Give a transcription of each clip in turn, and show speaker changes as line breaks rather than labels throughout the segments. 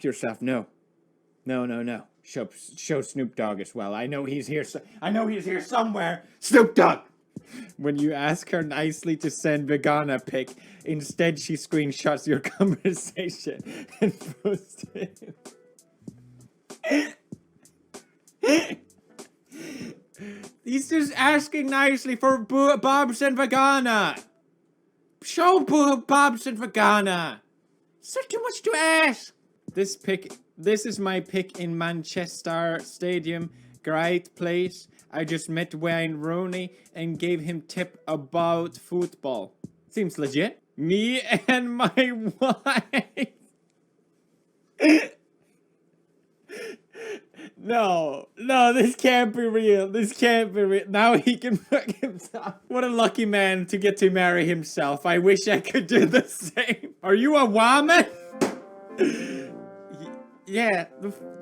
help yourself. No. No. Show Snoop Dogg as well. I know he's here. I know he's here somewhere. Snoop Dogg! When you ask her nicely to send Vegana pic, instead she screenshots your conversation and posts it. He's just asking nicely for Bobs and Vegana. Show Bobs and Vegana. Is that too much to ask? This is my pick in Manchester Stadium. Great place. I just met Wayne Rooney and gave him tip about football. Seems legit. Me and my wife. No, this can't be real. This can't be real. Now he can fuck himself. What a lucky man to get to marry himself. I wish I could do the same. Are you a woman? Yeah,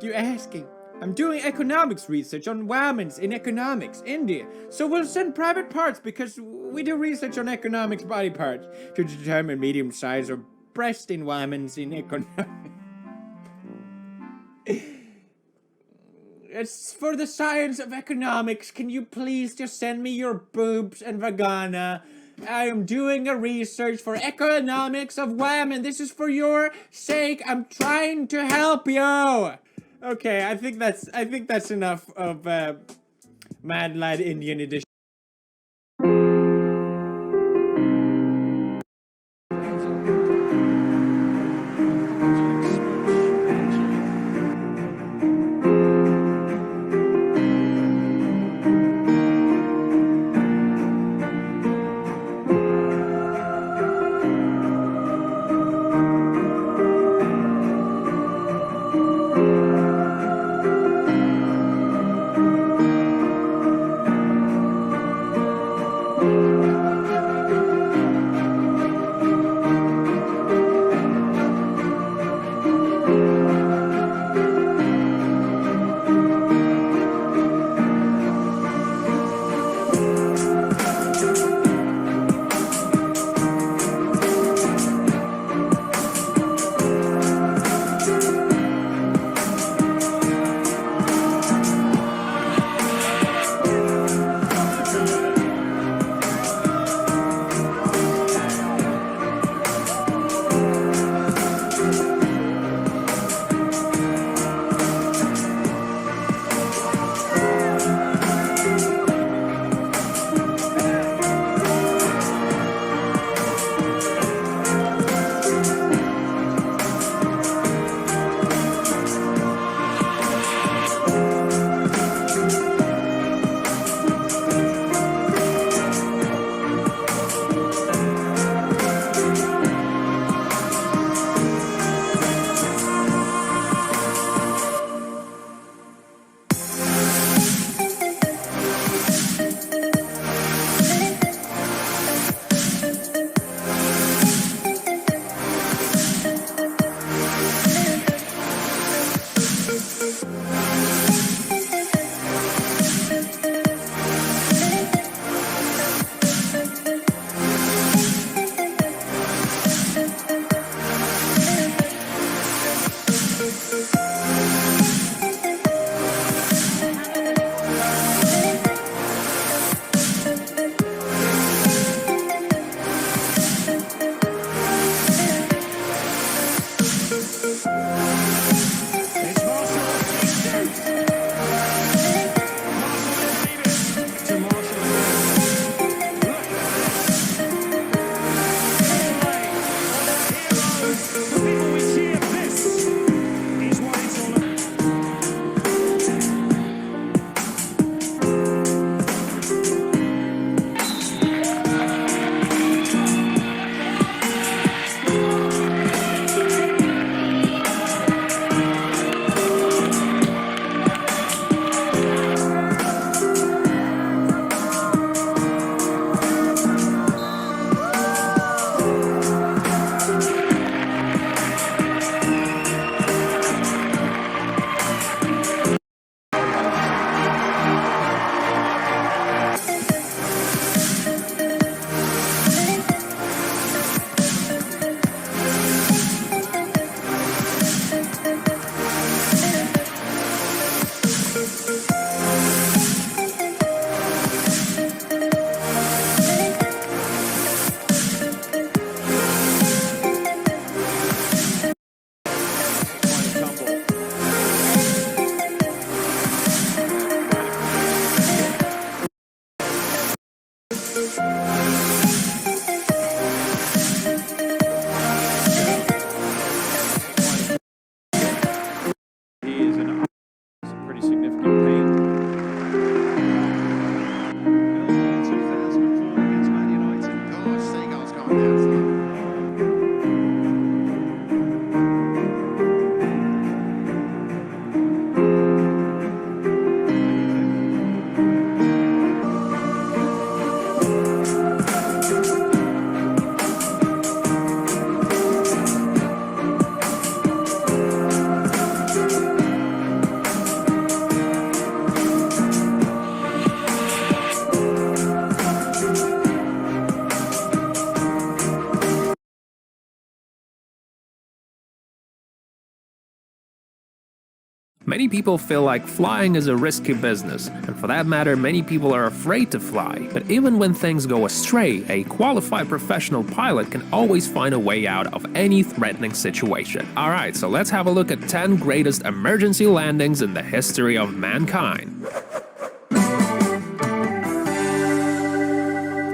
you're asking. I'm doing economics research on women in economics, India. So we'll send private parts because we do research on economics body parts to determine medium size or breast in women in economics. It's for the science of economics. Can you please just send me your boobs and Vegana? I am doing a research for economics of women. This is for your sake. I'm trying to help you. Okay, I think that's enough of Mad Lad Indian Edition.
Many people feel like flying is a risky business, and for that matter, many people are afraid to fly. But even when things go astray, a qualified professional pilot can always find a way out of any threatening situation. Alright, so let's have a look at 10 greatest emergency landings in the history of mankind.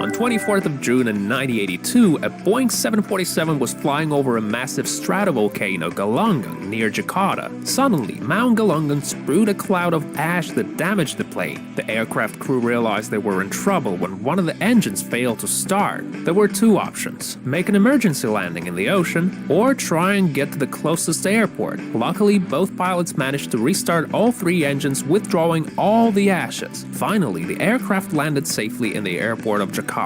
On 24th of June in 1982, a Boeing 747 was flying over a massive stratovolcano Galunggung near Jakarta. Suddenly, Mount Galunggung spewed a cloud of ash that damaged the plane. The aircraft crew realized they were in trouble when one of the engines failed to start. There were two options: make an emergency landing in the ocean, or try and get to the closest airport. Luckily, both pilots managed to restart all three engines, withdrawing all the ashes. Finally, the aircraft landed safely in the airport of Jakarta.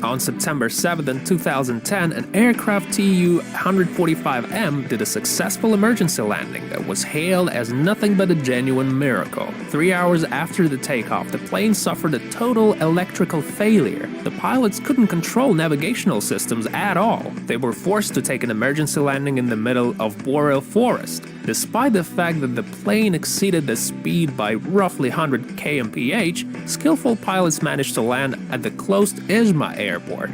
On September 7, 2010, an aircraft Tu-145M did a successful emergency landing that was hailed as nothing but a genuine miracle. 3 hours after the takeoff, the plane suffered a total electrical failure. The pilots couldn't control navigational systems at all. They were forced to take an emergency landing in the middle of boreal forest. Despite the fact that the plane exceeded the speed by roughly 100 kmph, skillful pilots managed to land at the closed Izmir airport.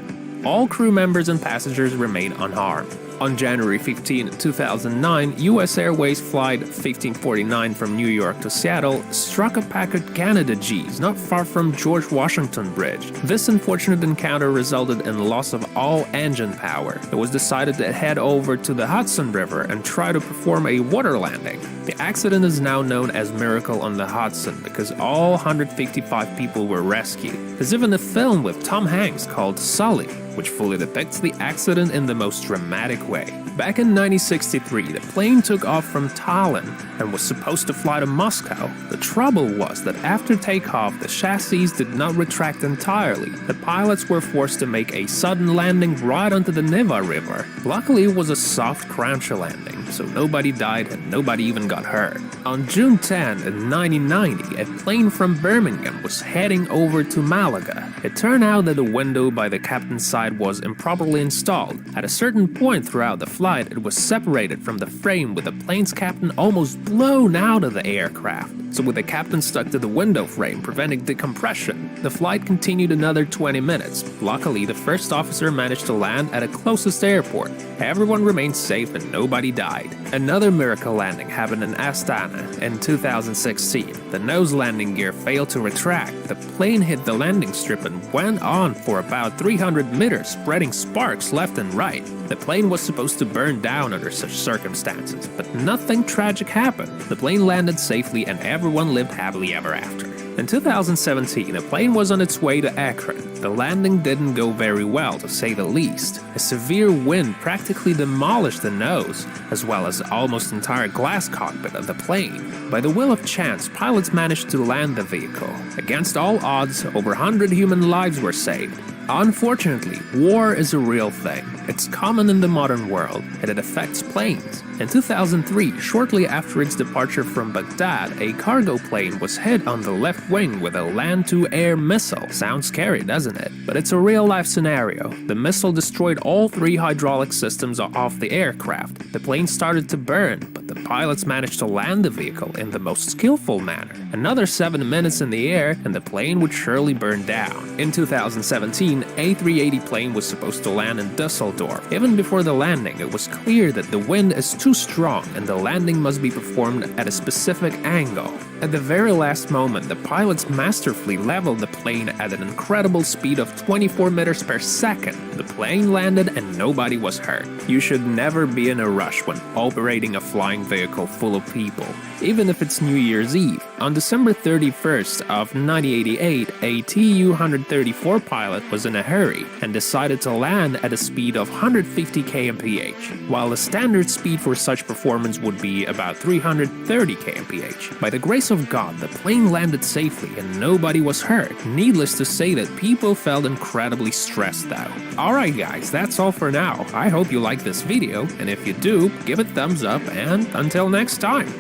All crew members and passengers remain unharmed. On January 15, 2009, US Airways Flight 1549 from New York to Seattle struck a Packard Canada Gs not far from George Washington Bridge. This unfortunate encounter resulted in loss of all engine power. It was decided to head over to the Hudson River and try to perform a water landing. The accident is now known as Miracle on the Hudson because all 155 people were rescued. There's even a film with Tom Hanks called Sully, which fully depicts the accident in the most dramatic way. Back in 1963, the plane took off from Tallinn and was supposed to fly to Moscow. The trouble was that after takeoff, the chassis did not retract entirely. The pilots were forced to make a sudden landing right onto the Neva River. Luckily, it was a soft, crunchy landing, so nobody died and nobody even got hurt. On June 10, in 1990, a plane from Birmingham was heading over to Malaga. It turned out that the window by the captain's side was improperly installed. At a certain point throughout the flight, it was separated from the frame, with the plane's captain almost blown out of the aircraft. So with the captain stuck to the window frame, preventing decompression, the flight continued another 20 minutes. Luckily, the first officer managed to land at a closest airport. Everyone remained safe and nobody died. Another miracle landing happened in Astana in 2016. The nose landing gear failed to retract. The plane hit the landing strip and went on for about 300 meters, spreading sparks left and right. The plane was supposed to burn down under such circumstances, but nothing tragic happened. The plane landed safely and everyone lived happily ever after. In 2017, a plane was on its way to Akron. The landing didn't go very well, to say the least. A severe wind practically demolished the nose, as well as the almost entire glass cockpit of the plane. By the will of chance, pilots managed to land the vehicle. Against all odds, over 100 human lives were saved. Unfortunately, war is a real thing. It's common in the modern world, and it affects planes. In 2003, shortly after its departure from Baghdad, a cargo plane was hit on the left wing with a land-to-air missile. Sounds scary, doesn't it? But it's a real-life scenario. The missile destroyed all three hydraulic systems off the aircraft. The plane started to burn, but the pilots managed to land the vehicle in the most skillful manner. Another 7 minutes in the air, and the plane would surely burn down. In 2017, A380 plane was supposed to land in Düsseldorf. Even before the landing, it was clear that the wind is too strong and the landing must be performed at a specific angle. At the very last moment, the pilots masterfully leveled the plane at an incredible speed of 24 meters per second. The plane landed and nobody was hurt. You should never be in a rush when operating a flying vehicle full of people, even if it's New Year's Eve. On December 31st of 1988, a Tu-134 pilot was in a hurry and decided to land at a speed of 150 kmph, while the standard speed for such performance would be about 330 kmph. By the grace of God, the plane landed safely and nobody was hurt. Needless to say that people felt incredibly stressed out. Alright guys, that's all for now. I hope you liked this video, and if you do, give it a thumbs up, and until next time.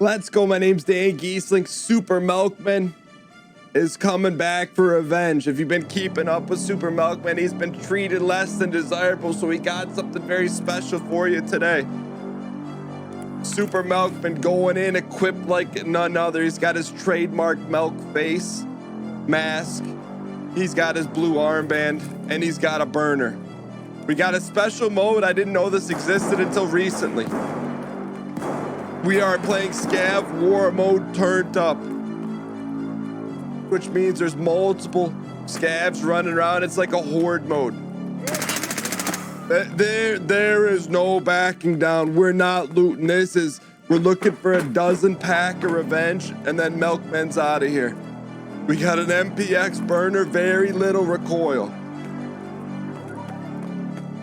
Let's go, my name's Dane Giesling, Super Milkman. is coming back for revenge. If you've been keeping up with Super Milkman, he's been treated less than desirable, so he got something very special for you today. Super Milkman going in equipped like none other. He's got his trademark milk face mask. He's got his blue armband, and he's got a burner. We got a special mode. I didn't know this existed until recently. We are playing Scav War mode turned up, which means there's multiple scavs running around. It's like a horde mode. There is no backing down. We're not looting. We're looking for a dozen pack of revenge, and then Milkman's out of here. We got an MPX burner, very little recoil.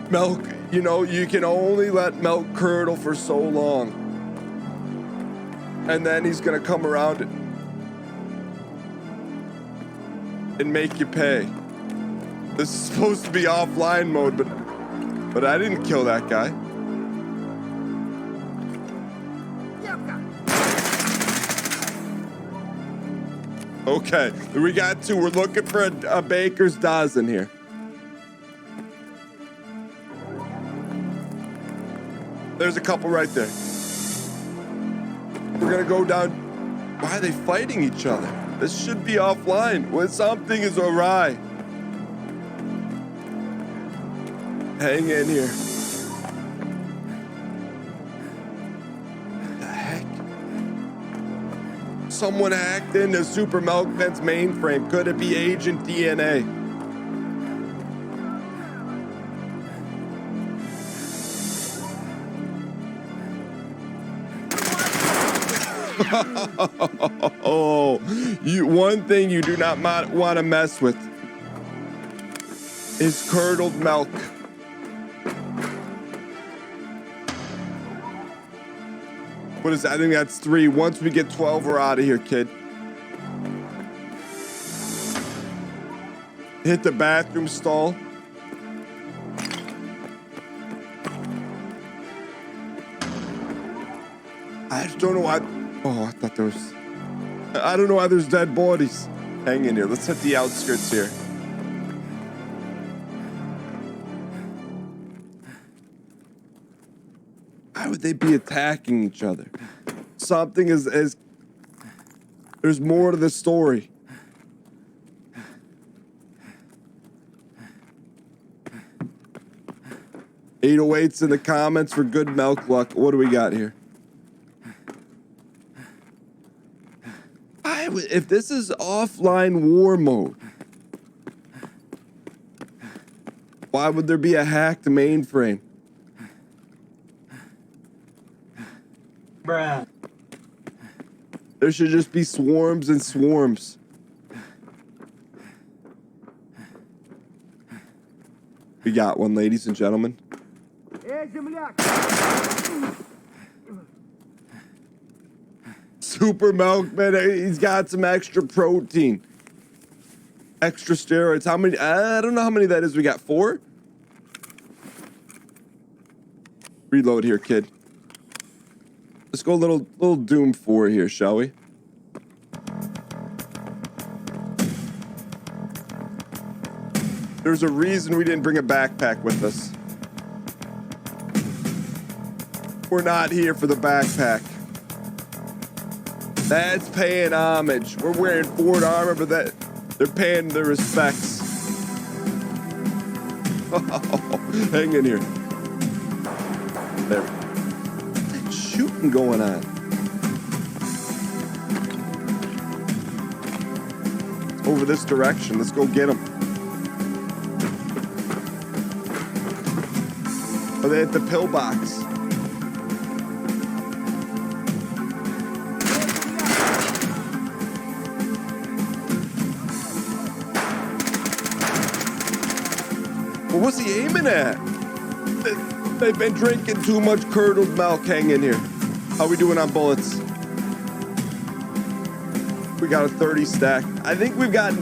Milk, you know, you can only let milk curdle for so long. And then he's gonna come around and make you pay. This is supposed to be offline mode, but I didn't kill that guy. Okay, we got two. We're looking for a baker's dozen here. There's a couple right there. We're gonna go down. Why are they fighting each other? This should be offline. When something is awry. Hang in here. What the heck? Someone hacked into Super Milkman's mainframe. Could it be Agent DNA? Oh, one thing you do not want to mess with is curdled milk. What is that? I think that's 3. Once we get 12, we're out of here, kid. Hit the bathroom stall. I just don't know why. Oh, I thought there was. I don't know why there's dead bodies. Hang in here. Let's hit the outskirts here. Why would they be attacking each other? Something is. There's more to the story. .808's in the comments for good milk luck. What do we got here? If this is offline war mode, why would there be a hacked mainframe?
Bruh.
There should just be swarms and swarms. We got one, ladies and gentlemen. Super Milkman, he's got some extra protein. Extra steroids. How many? I don't know how many that is. We got 4? Reload here, kid. Let's go a little Doom 4 here, shall we? There's a reason we didn't bring a backpack with us. We're not here for the backpack. That's paying homage. We're wearing Ford armor, but they're paying their respects. Hang in here. There. What's shooting going on? It's over this direction. Let's go get them. Are they at the pillbox? What's he aiming at? They've been drinking too much curdled milk. Hang in here. How we doing on bullets? We got a 30 stack. I think we've gotten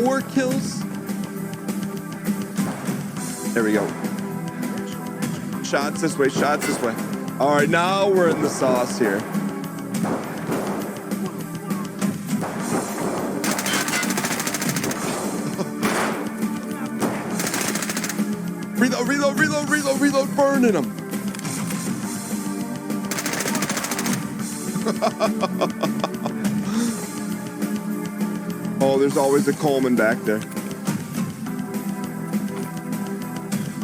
4 kills. There we go. Shots this way, shots this way. All right, now we're in the sauce here. Reload, burning him. Oh, there's always a Coleman back there.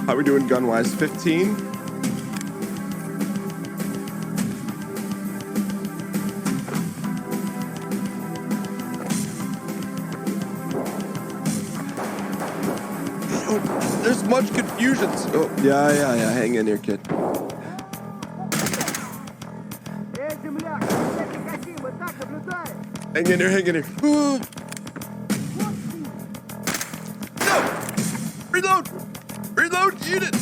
How we doing gun-wise? 15? There's much confusion. Oh, yeah. Hang in here, kid. Hang in here. Ooh. No! Reload, unit!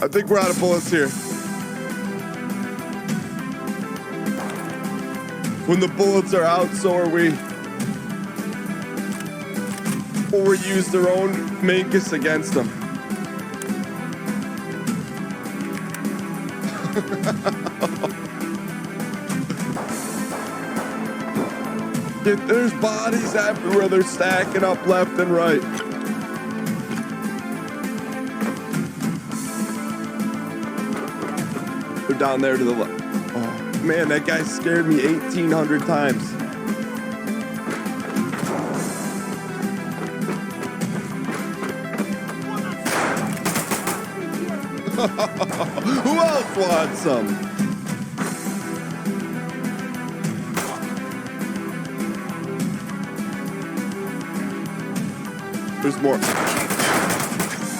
I think we're out of bullets here. When the bullets are out, so are we. Or use their own Minkus against them. There's bodies everywhere. They're stacking up left and right. They're down there to the left. Oh, man, that guy scared me 1,800 times. Who else wants some? There's more.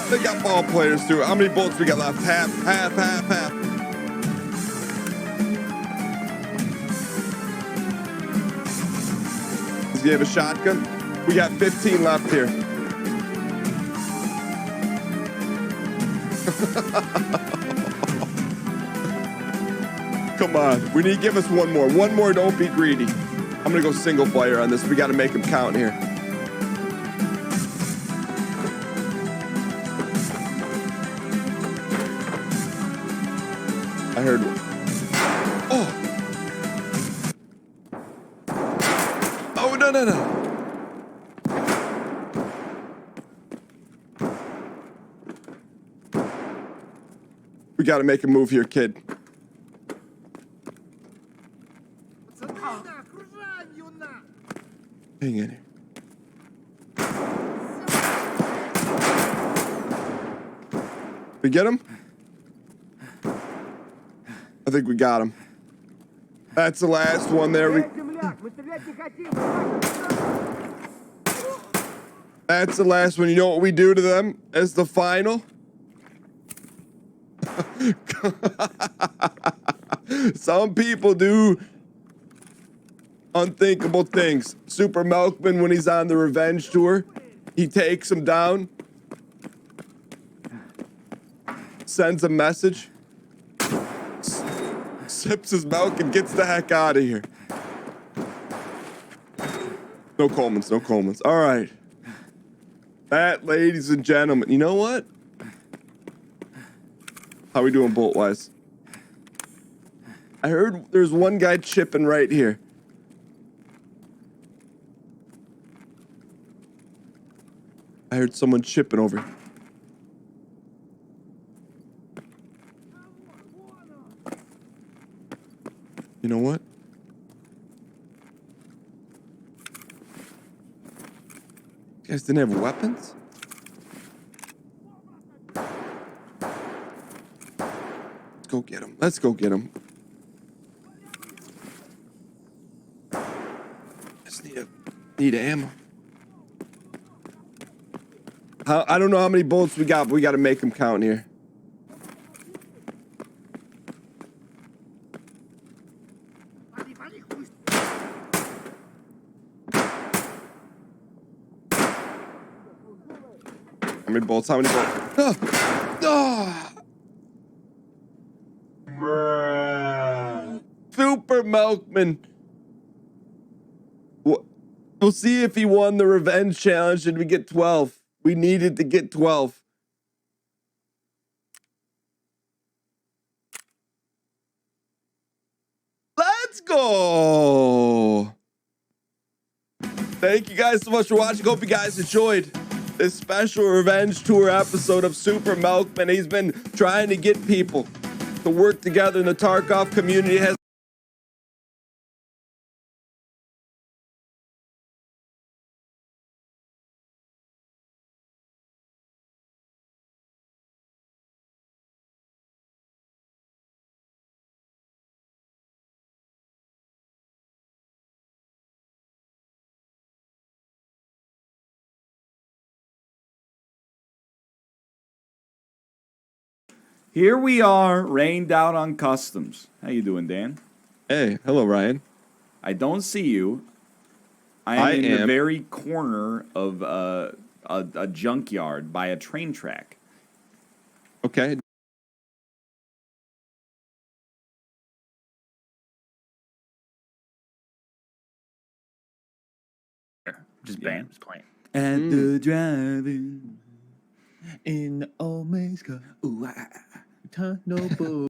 They got ball players too. How many bullets we got left? Half. Does he have a shotgun? We got 15 left here. Come on, we need to give us one more. Don't be greedy. I'm gonna go single player on this. We got to make them count here. I heard. Oh no. We got to make a move here, kid. Hang in here. We get him? I think we got him. That's the last one there. That's the last one. You know what we do to them as the final? Some people do unthinkable things. Super Milkman, when he's on the revenge tour, he takes him down, sends a message, sips his milk, and gets the heck out of here. No Colemans. All right. That, ladies and gentlemen, you know what? How we doing bullet-wise? I heard there's one guy chipping right here. I heard someone chipping over. You know what? You guys didn't have weapons? Let's go get him. Just need ammo. I don't know how many bullets we got, but we got to make them count here. How many bullets? Super Milkman. We'll see if he won the revenge challenge. Did we get 12? We needed to get 12. Let's go. Thank you guys so much for watching. Hope you guys enjoyed. this special revenge tour episode of Super Milkman. He's been trying to get people to work together in the Tarkov community. Has
Here we are, rained out on customs. How you doing, Dan?
Hey, hello, Ryan.
I don't see you. I am in the
am.
very corner of a junkyard by a train track.
Okay.
Just
Yeah.
bam, just playing.
At the drive-in.
In the old maze car. Ooh, no bull.